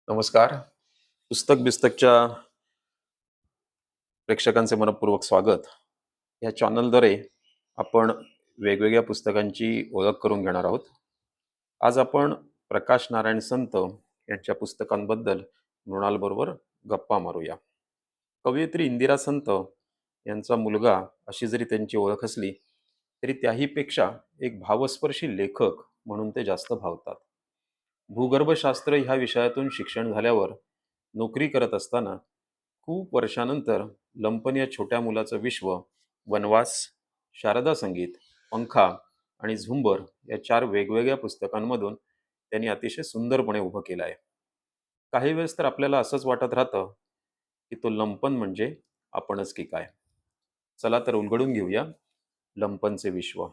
नमस्कार. पुस्तक बिस्तकच्या प्रेक्षकांचे मनःपूर्वक स्वागत. या चॅनलद्वारे आपण वेगवेगळ्या पुस्तकांची ओळख करून घेणार आहोत. आज आपण प्रकाश नारायण संत यांच्या पुस्तकांबद्दल मृणालबरोबर गप्पा मारूया. कवयित्री इंदिरा संत यांचा मुलगा अशी जरी त्यांची ओळख असली तरी त्याहीपेक्षा एक भावस्पर्शी लेखक म्हणून ते जास्त भावतात. भूगर्भशास्त्र ह्या विषयातून शिक्षण झाल्यावर नोकरी करत असताना खूप वर्षानंतर लंपन या छोट्या मुलाचं विश्व, वनवास, शारदा संगीत, पंखा आणि झुंबर या 4 वेगवेगळ्या पुस्तकांमधून त्यांनी अतिशय सुंदरपणे उभं केलं आहे. काही वेळेस तर आपल्याला असंच वाटत राहतं की तो लंपन म्हणजे आपणच की काय. चला तर उलगडून घेऊया लंपनचे विश्व.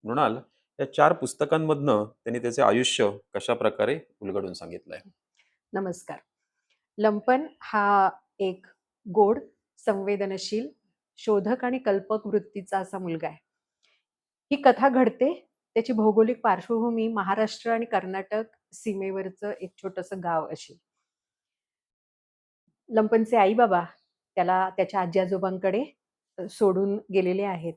मृणाल, या 4 पुस्तकांमधनं त्यांनी त्याचे आयुष्य कशा प्रकारे उलगडून सांगितलंय. नमस्कार. लंपन हा एक गोड, संवेदनशील, शोधक आणि कल्पक वृत्तीचा असा मुलगा आहे. ही कथा घडते त्याची भौगोलिक पार्श्वभूमी महाराष्ट्र आणि कर्नाटक सीमेवरचं एक छोटंसं गाव अशी. लंपनचे आई-बाबा त्याला त्याच्या आजी-आजोबांकडे सोडून गेलेले आहेत.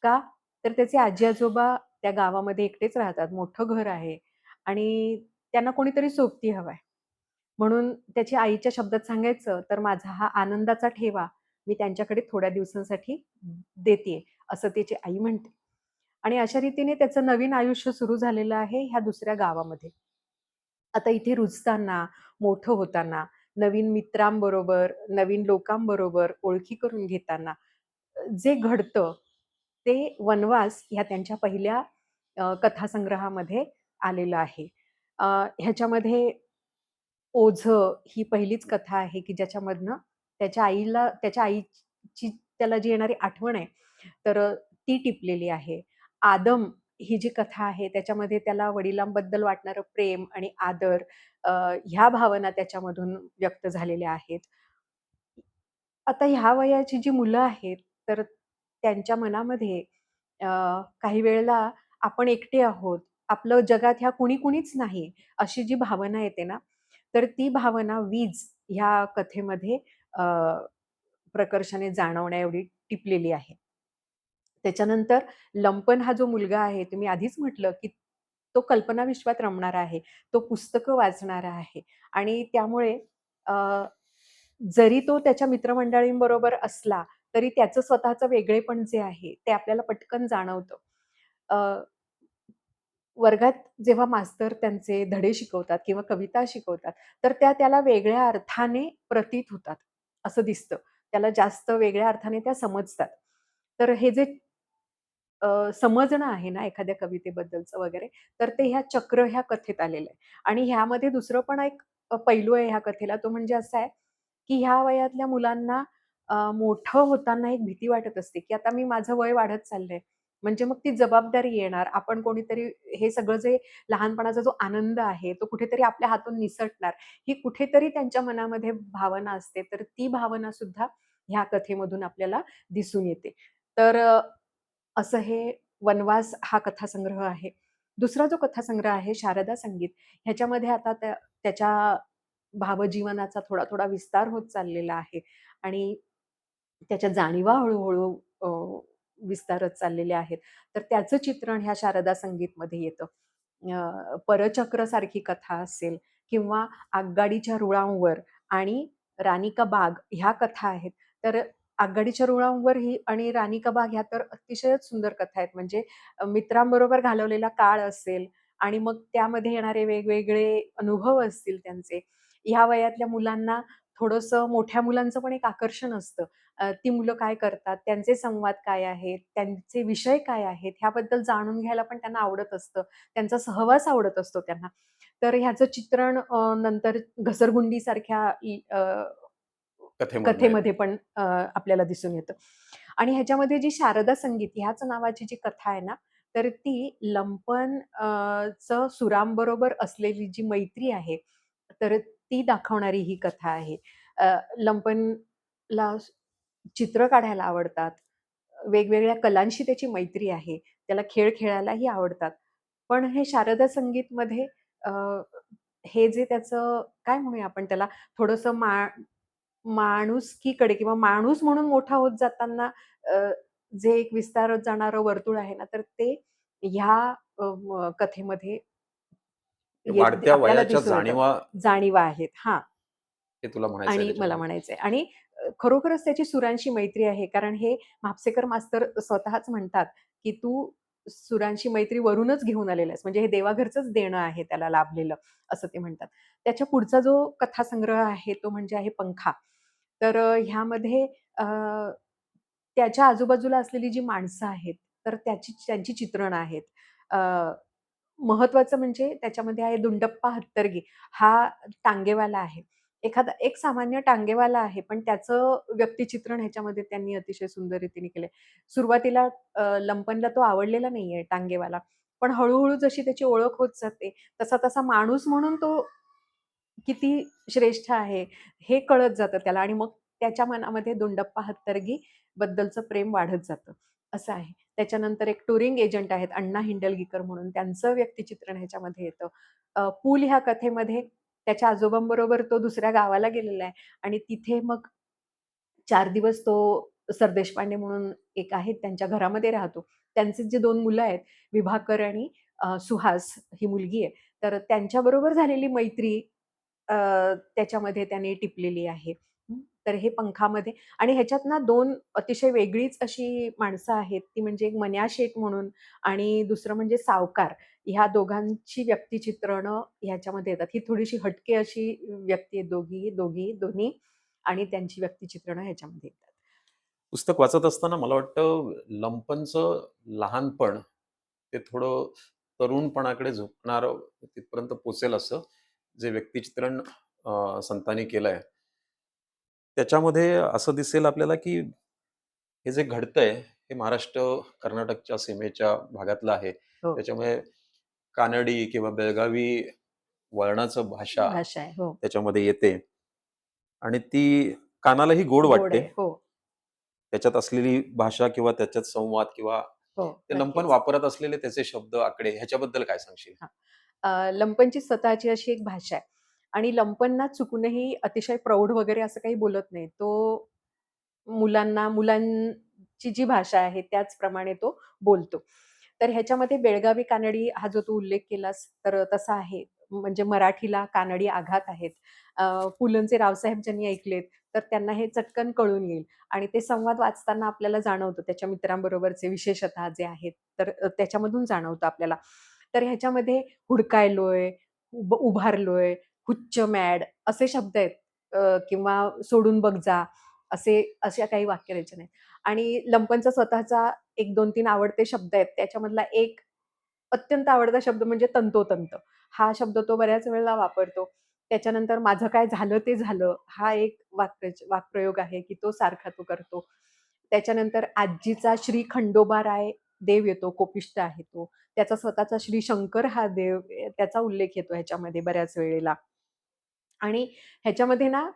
का? तर त्याचे आजी-आजोबा त्या गावामध्ये एकटेच राहतात. मोठं घर आहे आणि त्यांना कोणीतरी सोबती हवाय. म्हणून त्याच्या आईच्या शब्दात सांगायचं तर माझा हा आनंदाचा ठेवा मी त्यांच्याकडे थोड्या दिवसांसाठी देतेय, असं त्याची आई म्हणते. आणि अशा रीतीने त्याचं नवीन आयुष्य सुरू झालेलं आहे ह्या दुसऱ्या गावामध्ये. आता इथे रुजताना, मोठं होताना, नवीन मित्रांबरोबर, नवीन लोकांबरोबर ओळखी करून घेताना जे घडतं, ते वनवास ह्या त्यांच्या पहिल्या कथासंग्रहामध्ये आलेलं आहे. अ, ह्याच्यामध्ये ओझं ही पहिलीच कथा आहे, की ज्याच्यामधनं त्याच्या आईची त्याला जी येणारी आठवण आहे, तर ती टिपलेली आहे. आदम ही जी कथा आहे, त्याच्यामध्ये त्याला वडिलांबद्दल वाटणारं प्रेम आणि आदर अ, ह्या भावना त्याच्यामधून व्यक्त झालेल्या आहेत. आता ह्या वयाची जी मुलं आहेत, तर त्यांच्या मनामध्ये अ, काही वेळेला आपण एकटे आहोत, आपलं जगात ह्या कुणीच नाही, अशी जी भावना येते ना, तर ती भावना वीज ह्या कथेमध्ये अ, प्रकर्षाने जाणवण्याएवढी टिपलेली आहे. त्याच्यानंतर लंपन हा जो मुलगा आहे, तुम्ही आधीच म्हटलं, की तो कल्पना विश्वात रमणारा आहे. तो पुस्तकं वाचणारा आहे आणि त्यामुळे अ, जरी तो त्याच्या मित्रमंडळींबरोबर असला, तरी त्याचं स्वतःचं वेगळेपण जे आहे, ते आपल्याला पटकन जाणवतं. अ, वर्गात जेव्हा मास्तर त्यांचे धडे शिकवतात किंवा कविता शिकवतात, तर त्या त्याला वेगळ्या अर्थाने प्रतीत होतात, असं दिसतं. त्याला जास्त वेगळ्या अर्थाने त्या समजतात. तर हे जे समजणं आहे ना एखाद्या कवितेबद्दलचं वगैरे, तर ते ह्या चक्र ह्या कथेत आलेलं आहे. आणि ह्यामध्ये दुसरं पण एक पैलू आहे ह्या कथेला, तो म्हणजे असा आहे, की ह्या वयातल्या मुलांना मोठं होताना एक भीती वाटत असते, की आता मी माझं वय वाढत चाललंय. म्हणजे मग ती जबाबदारी येणार. आपण कोणीतरी हे सगळं जे लहानपणाचा जो आनंद आहे, तो कुठेतरी आपल्या हातून निसटणार. ही कुठेतरी त्यांच्या मनामध्ये भावना असते. तर ती भावना सुद्धा ह्या कथेमधून आपल्याला दिसून येते. तर असं हे वनवास हा कथासंग्रह आहे. दुसरा जो कथासंग्रह आहे शारदा संगीत, ह्याच्यामध्ये आता त्याच्या भावजीवनाचा थोडा-थोडा विस्तार होत चाललेला आहे आणि त्याच्या जाणीवा हळू-हळू विस्तारत चाललेल्या आहेत. तर त्याचं चित्रण ह्या शारदा संगीतमध्ये येतं. परचक्र कथा असेल किंवा आगगाडीच्या रुळांवर आणि राणी का बाग ह्या कथा आहेत. तर आगगाडीच्या रुळांवर ही आणि राणी का बाग ह्या तर अतिशयच सुंदर कथा आहेत. म्हणजे मित्रांबरोबर घालवलेला काळ असेल आणि मग त्यामध्ये येणारे वेगवेगळे अनुभव असतील त्यांचे. ह्या वयातल्या मुलांना थोडंसं मोठ्या मुलांचं पण एक आकर्षण असतं. ती मुलं काय करतात, त्यांचे संवाद काय आहेत, त्यांचे विषय काय आहेत, ह्याबद्दल जाणून घ्यायला पण त्यांना आवडत असतं. त्यांचा सहवास आवडत असतो त्यांना. तर ह्याचं चित्रण नंतर घसरगुंडीसारख्या कथेमधनं आहे. कथेमध्ये पण आपल्याला दिसून येतं. आणि ह्याच्यामध्ये जी शारदा संगीत ह्याच नावाची जी कथा आहे ना, तर ती लंपन चं सुरांबरोबर असलेली जी मैत्री आहे, तर ती दाखवणारी ही कथा आहे. लंपनला चित्र काढायला आवडतात. वेगवेगळ्या कलांशी त्याची मैत्री आहे. त्याला खेळ खेळायलाही आवडतात. पण हे शारदा संगीतमध्ये अ, हे जे त्याचं काय म्हणूया आपण त्याला थोडंसं माणुसकीकडे किंवा माणूस म्हणून मोठा होत जाताना जे एक विस्तारत जाणारं वर्तुळ आहे ना, तर ते ह्या कथेमध्ये वाढत्या आपल्याला वयाच्या दिसून येतं. जाणीवा जाणीवा आहेत. हां. हे तुला म्हणायचंय आणि मला त्याच्यामध्ये? म्हणायचंय आणि खरोखरच त्याची सुरांशी मैत्री आहे. कारण हे म्हापसेकर मास्तर स्वतःच म्हणतात, की "तू सुरांशी मैत्री वरूनच घेऊन आलेला आहेस." म्हणजे हे देवाघरचंच देणं आहे त्याला लाभलेलं, असं ते म्हणतात. त्याच्या पुढचा जो कथासंग्रह आहे तो म्हणजे आहे पंखा. तर ह्यामध्ये अ, त्याच्या आजूबाजूला असलेली जी माणसं आहेत, तर त्यांची चित्रणं आहेत. अ, महत्वाचं म्हणजे त्याच्यामध्ये आहे दुंडप्पा हत्तरगी हा टांगेवाला आहे. एक सामान्य टांगेवाला आहे, पण त्याचं व्यक्तिचित्रण ह्याच्यामध्ये त्यांनी अतिशय सुंदर रीतीने केलंय. सुरुवातीला लंपनला तो आवडलेला नाहीये टांगेवाला. पण हळू-हळू जशी त्याची ओळख होत जाते, तसा-तसा माणूस म्हणून तो किती श्रेष्ठ आहे, हे कळत जातं त्याला आणि मग त्याच्या मनामध्ये दोंडप्पा हत्तरगी बद्दलचं प्रेम वाढत जातं, असं आहे. त्याच्यानंतर एक टुरिंग एजंट आहेत अण्णा हिंडलगीकर म्हणून, त्यांचं व्यक्तिचित्रण ह्याच्यामध्ये येतं. पूल ह्या कथेमध्ये त्याच्या आजोबांबरोबर तो दुसऱ्या गावाला गेलेला आहे आणि तिथे मग 4 दिवस तो सरदेशपांडे म्हणून एक आहेत त्यांच्या घरामध्ये राहतो. त्यांचे जे 2 मुलं आहेत, विभाकर आणि सुहास ही मुलगी आहे. तर त्यांच्याबरोबर झालेली मैत्री अ, त्याच्यामध्ये त्याने टिपलेली आहे. तर हे पंखामध्ये आणि ह्याच्यात ना 2 अतिशय वेगळीच अशी माणसं आहेत. ती म्हणजे एक मन्या शेठ म्हणून आणि दुसरं म्हणजे सावकार. ह्या दोघांची व्यक्तिचित्रणं ह्याच्यामध्ये येतात. ही थोडीशी हटके अशी व्यक्ती आहेत दोन्ही आणि त्यांची व्यक्तिचित्रणं ह्याच्यामध्ये येतात. पुस्तक वाचत असताना मला वाटतं लंपनचं लहानपण ते थोडं तरुणपणाकडे झुकणारं तिथपर्यंत पोहोचेल असं जे व्यक्तिचित्रण संतांनी केलंय. त्याच्यामध्ये असं दिसेल आपल्याला, की हे जे घडतंय हे महाराष्ट्र, कर्नाटकच्या सीमेच्या भागातलं आहे. हो, त्याच्यामुळे कानडी किंवा बेळगावी वळणाचं भाषा भाषा आहे. हो, त्याच्यामध्ये येते आणि ती कानालाही गोड गोड वाटते. आहे. हो, त्याच्यात असलेली भाषा किंवा त्याच्यात संवाद किंवा हो, ते लंपन नक्कीच. वापरत असलेले त्याचे शब्द, आकडे ह्याच्याबद्दल काय सांगशील? हां. लंपनची स्वतःची अशी एक भाषा आहे आणि लंपन ना चुकूनही अतिशय प्रौढ वगैरे असं काही बोलत नाही. तो मुलांची जी भाषा आहे त्याचप्रमाणे तो बोलतो. तर ह्याच्यामध्ये बेळगावी कानडी हा जो तू उल्लेख केलास तर तसा आहे. म्हणजे मराठीला कानडी आघात आहेत. पुलंचे रावसाहेब ज्यांनी ऐकलेत, तर त्यांना हे चटकन कळून येईल आणि ते संवाद वाचताना आपल्याला जाणवतं त्याच्या मित्रांबरोबरचे विशेषतः जे आहेत, तर त्याच्यामधून जाणवतं आपल्याला. तर ह्याच्यामध्ये हुडकायलोय, उभारलोय, हुच्च मॅड असे शब्द आहेत किंवा सोडून बघ जा अशा काही वाक्यरचना आहेत. आणि लंपनचा स्वतःचा 1, 2, 3 आवडते शब्द आहेत. त्याच्यामधला एक अत्यंत आवडता शब्द म्हणजे तंतोतंत. हा शब्द तो बऱ्याच वेळेला वापरतो. त्याच्यानंतर माझं काय झालं ते झालं, हा एक वाक्प्रयोग आहे, की तो सारखा तो करतो. त्याच्यानंतर आजीचा श्री खंडोबाराय देव येतो, कोपिष्ट आहे तो. त्याचा स्वतःचा श्री शंकर हा देव त्याचा उल्लेख येतो ह्याच्यामध्ये बऱ्याच वेळेला. आणि ह्याच्यामध्ये ना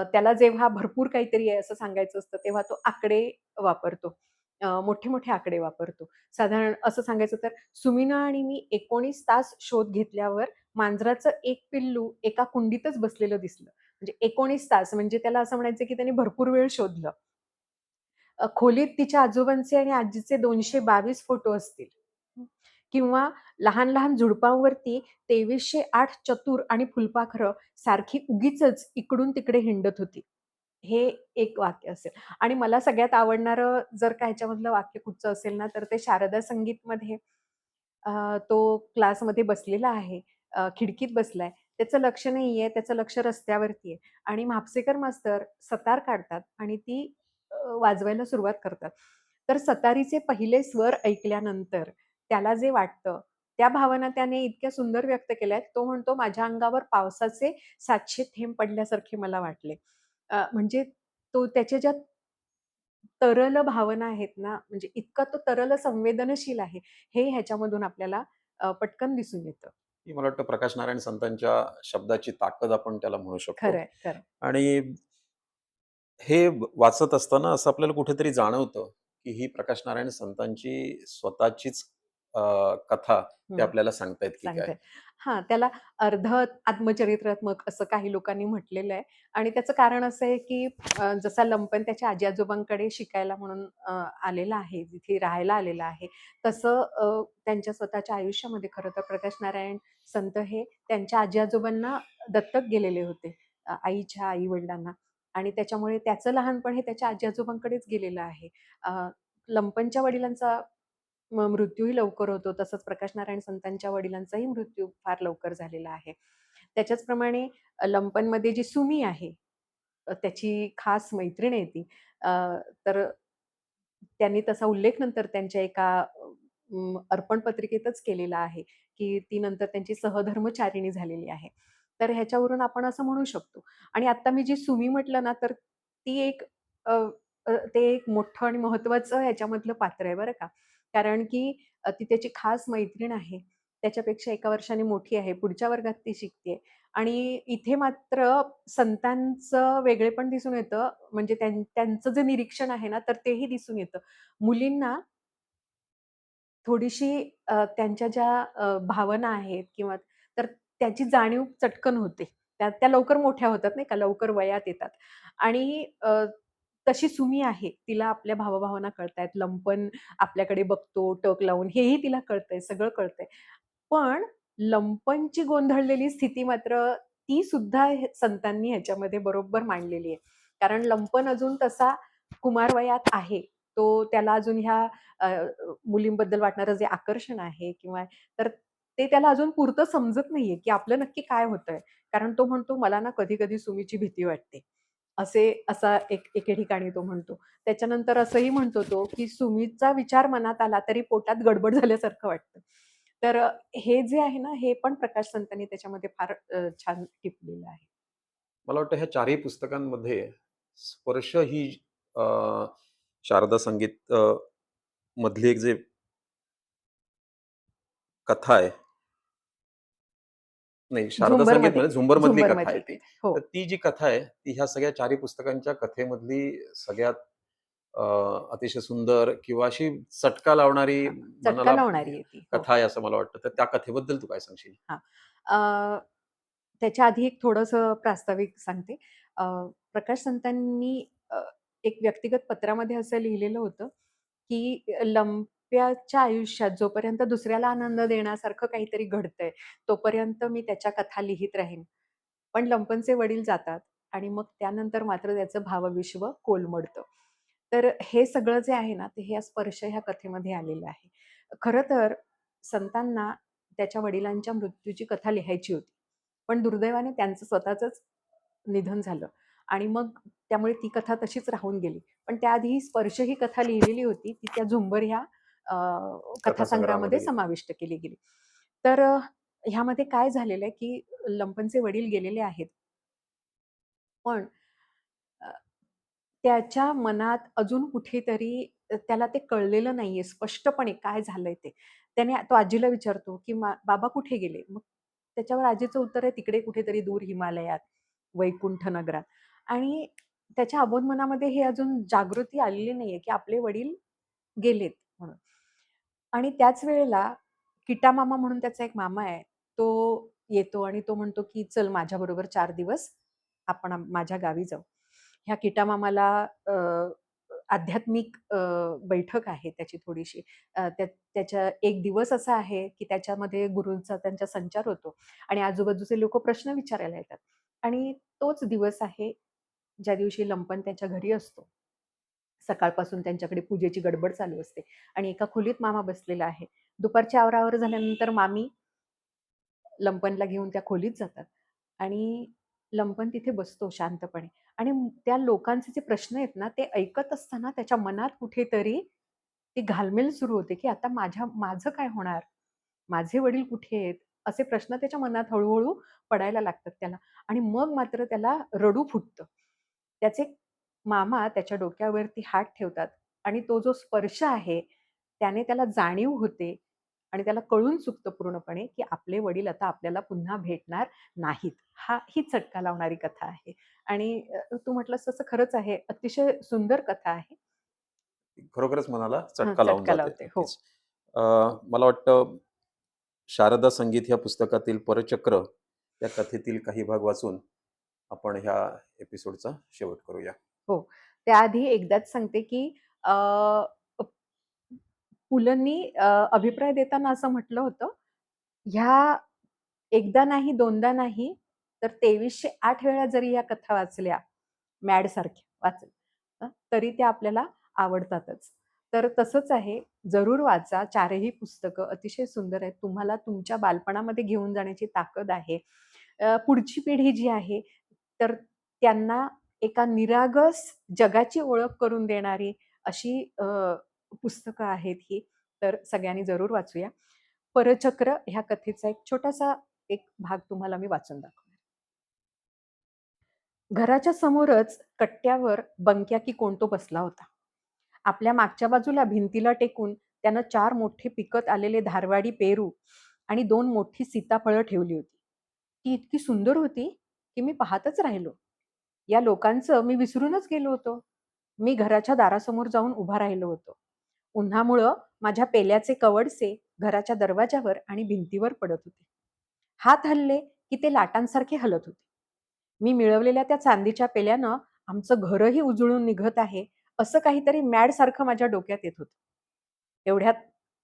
त्याला जेव्हा भरपूर काहीतरी आहे असं सांगायचं असतं, तेव्हा तो आकडे वापरतो. मोठे-मोठे आकडे वापरतो. साधारण असं सांगायचं तर सुमिना आणि मी 19 तास शोध घेतल्यावर मांजराचं एक पिल्लू एका कुंडीतच बसलेलं दिसलं. म्हणजे 19 तास म्हणजे त्याला असं म्हणायचं की त्याने भरपूर वेळ शोधलं. खोलीत तिच्या आजोबांचे आणि आजीचे 222 फोटो असतील. हं. किंवा लहान-लहान झुडपांवरती 2308 चतुर आणि फुलपाखरं सारखी उगीचच इकडून-तिकडे हिंडत होती. हे एक वाक्य असेल आणि मला सगळ्यात आवडणारं जर का ह्याच्यामधलं वाक्य कुठचं असेल ना, तर ते शारदा संगीतमध्ये तो क्लासमध्ये बसलेला आहे. खिडकीत बसलाय. त्याचं लक्ष नाहीये, त्याचं लक्ष रस्त्यावरती आहे आणि म्हापसेकर मास्तर सतार काढतात आणि ती वाजवायला सुरुवात करतात. तर सतारीचे पहिले स्वर ऐकल्यानंतर त्याला जे वाटतं, त्या भावना त्याने इतक्या सुंदर व्यक्त केल्यात. तो म्हणतो, "माझ्या अंगावर पावसाचे 700 थेंब पडल्यासारखे मला वाटले." म्हणजे तो त्याच्या ज्या तरल भावना आहेत ना, म्हणजे इतका तो तरल संवेदनशील आहे, हे ह्याच्यामधून आपल्याला पटकन दिसून येतं. ही मला वाटतं प्रकाश नारायण संतांच्या शब्दाची ताकद आपण त्याला म्हणू शकतो. खरंय, खरंय. आणि हे वाचत असताना असं आपल्याला कुठेतरी जाणवतं, की ही प्रकाश नारायण संतांची स्वतःचीच कथा ते हं. आपल्याला सांगतायत की काय? सांगते. हां, त्याला अर्ध आत्मचरित्रात्मक असं काही लोकांनी म्हटलेलं आहे आणि त्याचं कारण असं आहे, की जसा लंपन त्याच्या आजी-आजोबांकडे शिकायला म्हणून आलेला आहे, तिथे राहायला आलेला आहे. तसं त्यांच्या स्वतःच्या आयुष्यामध्ये खरं तर प्रकाश नारायण संत हे त्यांच्या आजी-आजोबांना दत्तक गेलेले होते. आईच्या आई-वडिलांना आणि त्याच्यामुळे त्याचं लहानपण हे त्याच्या आजी-आजोबांकडेच गेलेलं आहे. लंपनच्या वडिलांचा मृत्यूही लवकर होतो. तसंच प्रकाश नारायण संतांच्या वडिलांचाही मृत्यू फार लवकर झालेला आहे. त्याच्याचप्रमाणे लंपनमध्ये जी सुमी आहे, त्याची खास मैत्रीण आहे ती. अ, तर त्यांनी तसा उल्लेख नंतर त्यांच्या एका अर्पण पत्रिकेतच केलेला आहे, की ती नंतर त्यांची सहधर्मचारिणी झालेली आहे. तर ह्याच्यावरून आपण असं म्हणू शकतो. आणि आता मी जी सुमी म्हटलं ना, तर ती एक अ, अ, ते एक मोठं आणि महत्त्वाचं ह्याच्यामधलं पात्र आहे बरं का. कारण की ती त्याची खास मैत्रीण आहे. त्याच्यापेक्षा 1 वर्षाने मोठी आहे. पुढच्या वर्गात ती शिकते आणि इथे मात्र संतांचं वेगळेपण दिसून येतं. म्हणजे त्यांचं जे निरीक्षण आहे ना, तर तेही दिसून येतं. मुलींना थोडीशी त्यांच्या ज्या भावना आहेत किंवा तर त्याची जाणीव चटकन होते. त्या त्या लवकर मोठ्या होतात नाही का, लवकर वयात येतात आणि तशी सुमी आहे. तिला आपल्या भावभावना कळतायत. लंपन आपल्याकडे बघतो टक लावून हेही तिला कळतंय, सगळं कळतंय. पण लंपनची गोंधळलेली स्थिती मात्र ती सुद्धा संतांनी ह्याच्यामध्ये बरोबर मांडलेली आहे. कारण लंपन अजून तसा कुमारवयात आहे. तो त्याला अजून ह्या अ, मुलींबद्दल वाटणारं जे आकर्षण आहे किंवा तर ते त्याला अजून पुरतं समजत नाहीये, की आपलं नक्की काय होतंय. कारण तो म्हणतो, "मला ना कधी-कधी सुमीची भीती वाटते." असा एके ठिकाणी तो म्हणतो. त्याच्यानंतर असंही म्हणतो तो, की सुमीचा विचार मनात आला तरी पोटात गडबड झाल्यासारखं वाटतं. तर हे जे आहे ना, हे पण प्रकाश संतांनी त्याच्यामध्ये फार छान टिपलेलं आहे. मला वाटतं ह्या चारही पुस्तकांमध्ये स्पर्श ही अ, शारदा संगीत मधली एक जे कथा आहे नाही, शारदा झुंबरमध्ये संगीतमध्ये झुंबरमधली कथा आहे झुंबरमधली. ती. हो. तर ती जी कथा आहे, ती ह्या सगळ्या चारही पुस्तकांच्या कथेमधली सगळ्यात अ, अतिशय सुंदर किंवा अशी चटका लावणारी हां. चटका मनाला लावणारी आहे ती. हो. कथा आहे असं मला वाटतं. तर त्या कथेबद्दल तू काय सांगशील? हां. अ, त्याच्या आधी एक थोडंसं प्रास्ताविक सांगते. अ, प्रकाश संतांनी एक व्यक्तिगत पत्रामध्ये असं लिहिलेलं होतं, की लंप्याच्या आयुष्यात जोपर्यंत दुसऱ्याला आनंद देण्यासारखं काहीतरी घडतंय, तोपर्यंत मी त्याच्या कथा लिहीत राहीन. पण लंपनचे वडील जातात आणि मग त्यानंतर मात्र त्याचं भावविश्व कोलमडतं. तर हे सगळं जे आहे ना, ते हे स्पर्श ह्या कथेमध्ये आलेलं आहे. खरं तर संतांना त्याच्या वडिलांच्या मृत्यूची कथा लिहायची होती. पण दुर्दैवाने त्यांचं स्वतःचंच निधन झालं आणि मग त्यामुळे ती कथा तशीच राहून गेली. पण त्याआधी ही स्पर्श ही कथा लिहिलेली होती. ती त्या झुंबर ह्या अ, कथासंग्रहामध्ये कथासंग्रहामध्ये गेली. समाविष्ट केली गेली. तर ह्यामध्ये काय झालेलं आहे, की लंपनचे वडील गेलेले आहेत. पण अ, त्याच्या मनात अजून कुठेतरी त्याला ते कळलेलं नाहीये स्पष्टपणे काय झालंय ते. त्याने तो आजीला विचारतो, की "बाबा कुठे गेले?" मग त्याच्यावर आजीचं उत्तर आहे, "तिकडे कुठेतरी दूर हिमालयात, वैकुंठ नगरात." आणि त्याच्या अबोध मनामध्ये हे अजून जागृती आलेली नाहीये, की आपले वडील गेलेत म्हणून. आणि त्याच वेळेला किटा मामा म्हणून त्याचा एक मामा आहे. तो येतो आणि तो म्हणतो, की "चल माझ्याबरोबर 4 दिवस आपण माझ्या गावी जाऊ." ह्या किटा मामाला अ, आध्यात्मिक बैठक आहे त्याची थोडीशी. त्याच्या एक दिवस असा आहे, की त्याच्यामध्ये गुरूंचा त्यांचा संचार होतो आणि आजूबाजूचे लोकं प्रश्न विचारायला येतात आणि तोच दिवस आहे, ज्या दिवशी लंपन त्याच्या घरी असतो. सकाळपासून त्यांच्याकडे पूजेची गडबड चालू असते आणि एका खोलीत मामा बसलेला आहे. दुपारची आवराआवर झाल्यानंतर मामी लंपनला घेऊन त्या खोलीत जातात आणि लंपन तिथे बसतो शांतपणे आणि त्या लोकांचे जे प्रश्न आहेत ना, ते ऐकत असताना त्याच्या मनात कुठेतरी ती घालमेल सुरू होते, की आता माझं काय होणार? माझे वडील कुठे आहेत? असे प्रश्न त्याच्या मनात हळू पडायला लागतात त्याला आणि मग मात्र त्याला रडू फुटतं. त्याचे मामा त्याच्या डोक्यावरती हात ठेवतात आणि तो जो स्पर्श आहे, त्याने त्याला जाणीव होते आणि त्याला कळून चुकतं पूर्णपणे, की आपले वडील आता आपल्याला पुन्हा भेटणार नाहीत. ही चटका लावणारी कथा आहे आणि तू म्हटलंस तसं खरंच आहे. अतिशय सुंदर कथा आहे. खरोखरच मनाला हं, चटका लावून चटका जाते. लावते. हो. नक्कीच. अ, मला वाटतं शारदा संगीत ह्या पुस्तकातील परचक्र या कथेतील काही भाग वाचून आपण ह्या एपिसोडचा शेवट करूया. हो. त्याआधी एकदाच सांगते, की अ, पुलंनी अभिप्राय देताना असं म्हटलं होतं, ह्या एकदा नाही, दोनदा नाही, तर 2308 वेळा जरी या कथा वाचल्या, मॅडसारख्या तरी त्या आपल्याला आवडतातच. तर तसंच आहे, जरूर वाचा. 4ही पुस्तकं अतिशय सुंदर आहेत. तुम्हाला तुमच्या बालपणामध्ये घेऊन जाण्याची ताकद आहे. पुढची पिढी जी आहे, तर त्यांना एका निरागस जगाची ओळख करून देणारी अशी पुस्तकं आहेत ही. तर सगळ्यांनी जरूर वाचूया. परचक्र ह्या कथेचा एक छोटासा एक भाग तुम्हाला मी वाचून दाखवणार. घराच्या समोरच कट्ट्यावर बंक्या की कोण तो बसला होता. आपल्या मागच्या बाजूला भिंतीला टेकून त्यानं 4 मोठे पिकत आलेले धारवाडी पेरू आणि 2 मोठी सीताफळं ठेवली होती. ती इतकी सुंदर होती, की मी पाहतच राहिलो. या लोकांचं मी विसरूनच गेलो होतो. मी घराच्या दारासमोर जाऊन उभा राहिलो होतो. उन्हामुळं माझ्या पेल्याचे कवडसे घराच्या दरवाजावर आणि भिंतीवर पडत होते. हात हलले, की ते लाटांसारखे हलत होते. मी मिळवलेल्या त्या चांदीच्या पेल्यानं आमचं घरही उजळून निघत आहे, असं काहीतरी मॅडसारखं माझ्या डोक्यात येत होतं. एवढ्यात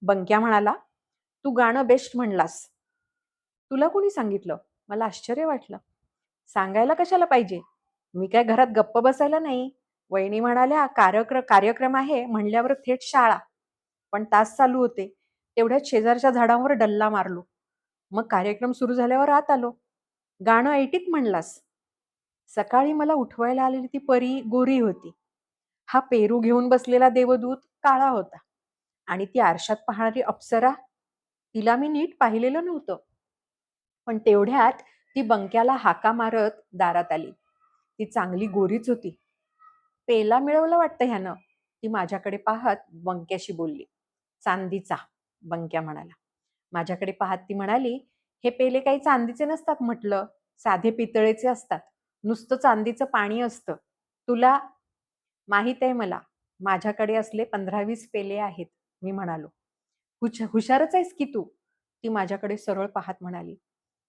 बंक्या म्हणाला, "तू गाणं बेस्ट म्हणलास." "तुला कोणी सांगितलं?" मला आश्चर्य वाटलं. "सांगायला कशाला पाहिजे? मी काय घरात गप्प बसायला नाही." वहिनी म्हणाल्या, कार्यक्रम आहे म्हणल्यावर थेट शाळा." पण तास चालू होते. तेवढ्यात शेजारच्या झाडावर डल्ला मारलो. मग कार्यक्रम सुरू झाल्यावर आत आलो. "गाणं ऐटीत म्हणलास." सकाळी मला उठवायला आलेली ती परी गोरी होती. हा पेरू घेऊन बसलेला देवदूत काळा होता आणि ती आरशात पाहणारी अप्सरा, तिला मी नीट पाहिलेलं नव्हतं. पण तेवढ्यात ती बंक्याला हाका मारत दारात आली. ती चांगली गोरीच होती. "पेला मिळवला वाटतं ह्यानं." ती माझ्याकडे पाहत बंक्याशी बोलली. "चांदीचा," बंक्या म्हणाला. माझ्याकडे पाहत ती म्हणाली, "हे पेले काही चांदीचे नसतात म्हटलं, साधे पितळेचे असतात. नुसतं चांदीचं पाणी असतं. तुला माहीत आहे मला. माझ्याकडे असले 15-20 पेले आहेत." मी म्हणालो. हुशारच आहेस की तू." ती माझ्याकडे सरळ पाहत म्हणाली.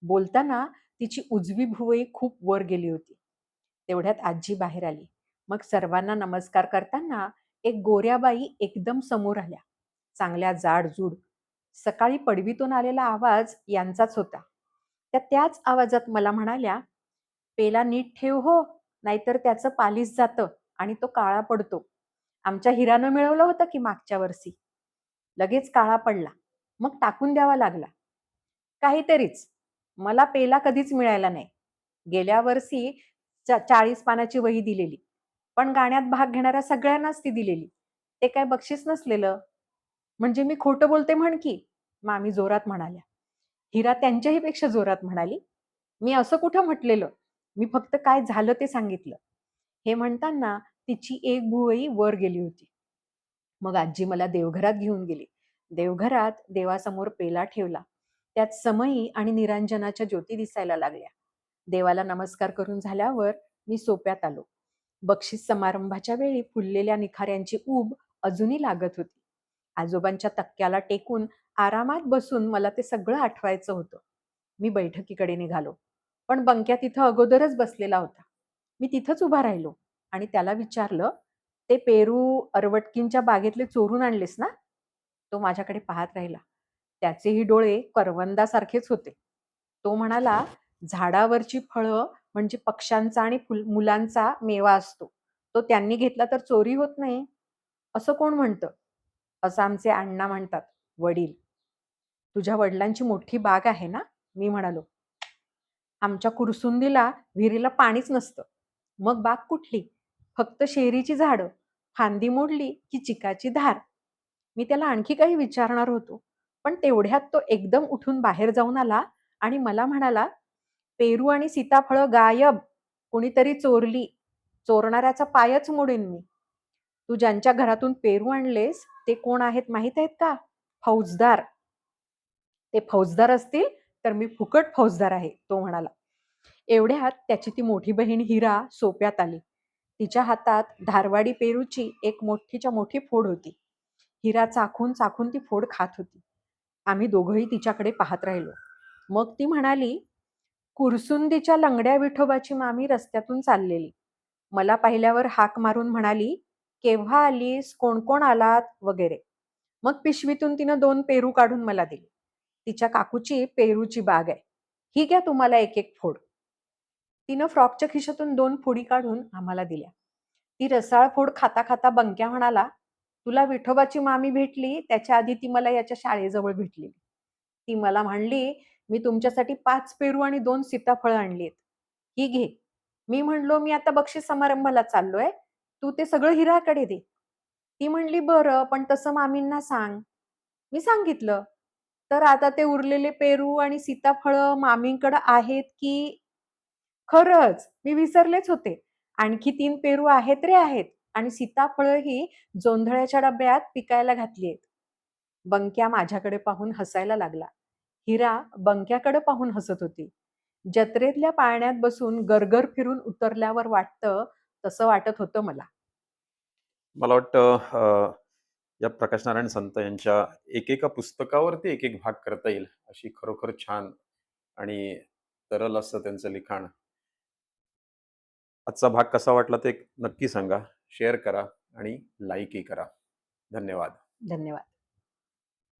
बोलताना तिची उजवी भुवई खूप वर गेली होती. तेवढ्यात आजी बाहेर आली. मग सर्वांना नमस्कार करताना एक गोऱ्या बाई एकदम समोर आल्या. चांगल्या जाडजूड. सकाळी पडवीतून आलेला आवाज यांचाच होता. त्या त्याच आवाजात मला म्हणाल्या, "पेला नीट ठेव हो, नाहीतर त्याचं पालिश जातं आणि तो काळा पडतो. आमच्या हिरानं मिळवलं होतं की मागच्या वर्षी." लगेच काळा पडला. मग टाकून द्यावा लागला. काहीतरीच. मला पेला कधीच मिळायला नाही. गेल्या वर्षी 40 पानाची वही दिलेली. पण गाण्यात भाग घेणाऱ्या सगळ्यांनाच ती दिलेली. ते काय बक्षीस नसलेलं. म्हणजे मी खोटं बोलते म्हण की, मामी जोरात म्हणाल्या. हिरा त्यांच्याही पेक्षा जोरात म्हणाली, "मी असं कुठं म्हटलेलं. मी फक्त काय झालं ते सांगितलं." हे म्हणताना तिची एक भुवई वर गेली होती. मग आजी मला देवघरात घेऊन गेली. देवघरात देवासमोर पेला ठेवला. त्यात समई आणि निरांजनाच्या ज्योती दिसायला लागल्या. देवाला नमस्कार करून झाल्यावर मी सोप्यात आलो. बक्षीस समारंभाच्या वेळी फुललेल्या निखाऱ्यांची ऊब अजूनही लागत होती. आजोबांच्या तक्क्याला टेकून आरामात बसून मला ते सगळं आठवायचं होतं. मी बैठकीकडे निघालो. पण बंक्या तिथं अगोदरच बसलेला होता. मी तिथंच उभा राहिलो आणि त्याला विचारलं, "ते पेरू अरवटकींच्या बागेतले चोरून आणलेस ना?" तो माझ्याकडे पाहत राहिला. त्याचेही डोळे करवंदासारखेच होते. तो म्हणाला, "झाडावरची फळं म्हणजे पक्ष्यांचा आणि मुलांचा मेवा असतो. तो त्यांनी घेतला तर चोरी होत नाही." "असं कोण म्हणतं?" "असं आमचे अण्णा म्हणतात, वडील." "तुझ्या वडिलांची मोठी बाग आहे ना?" मी म्हणालो. "आमच्या कुरसुंदीला विहिरीला पाणीच नसतं." "मग बाग कुठली?" "फक्त शेरीची झाडं. फांदी मोडली की चिकाची धार." मी त्याला आणखी काही विचारणार होतो. पण तेवढ्यात तो एकदम उठून बाहेर जाऊन आला आणि मला म्हणाला, "पेरू आणि सीताफळं गायब. कुणीतरी चोरली. चोरणाऱ्याचा पायच मोडीन मी." "तू ज्यांच्या घरातून पेरू आणलेस ते कोण आहेत माहीत आहेत का?" "फौजदार." "ते फौजदार असतील तर मी फुकट फौजदार आहे," तो म्हणाला. एवढ्यात त्याची ती मोठी बहीण हिरा सोप्यात आली. तिच्या हातात धारवाडी पेरूची एक मोठीच्या मोठी फोड होती. हिरा चाखून चाखून ती फोड खात होती. आम्ही दोघंही तिच्याकडे पाहत राहिलो. मग ती म्हणाली, "कुरसुंदीच्या लंगड्या विठोबाची मामी रस्त्यातून चाललेली. मला पाहिल्यावर हाक मारून म्हणाली, केव्हा आलीस? कोण कोण आलात? वगैरे. मग पिशवीतून तिनं 2 पेरू काढून मला दिले. तिच्या काकूची पेरूची बाग आहे. ही घ्या तुम्हाला एक एक फोड. तिनं फ्रॉकच्या खिशातून 2 फोडी काढून आम्हाला दिल्या. ती रसाळ फोड खाता खाता बंक्या म्हणाला, तुला विठोबाची मामी भेटली त्याच्या आधी ती मला याच्या शाळेजवळ भेटली. ती मला म्हणली, मी तुमच्यासाठी 5 पेरू आणि 2 सीताफळं आणलीत. ही घे. मी म्हणलो, मी आता बक्षीस समारंभाला चाललोय. तू ते सगळं हिराकडे दे. ती म्हणली, बरं, पण तसं मामींना सांग. मी सांगितलं. तर आता ते उरलेले पेरू आणि सीताफळं मामींकडे आहेत की खरंच मी विसरलेच होते. आणखी 3 पेरू आहेत रे आहेत आणि सीताफळं ही जोंधळ्याच्या डब्यात पिकायला घातलीयेत. बंक्या माझ्याकडे पाहून हसायला लागला. हिरा बंक्याकडे पाहून हसत होती. जत्रेतल्या पाळण्यात बसून गरगर फिरून उतरल्यावर वाटतं तसं वाटत होतं मला. मला वाटतं या प्रकाश नारायण संत यांच्या एकेका पुस्तकावरती एक एक भाग करता येईल अशी खरोखर छान आणि सरळ असं त्यांचं लिखाण. आजचा भाग कसा वाटला ते नक्की सांगा, शेअर करा आणि लाईकही करा. धन्यवाद. धन्यवाद.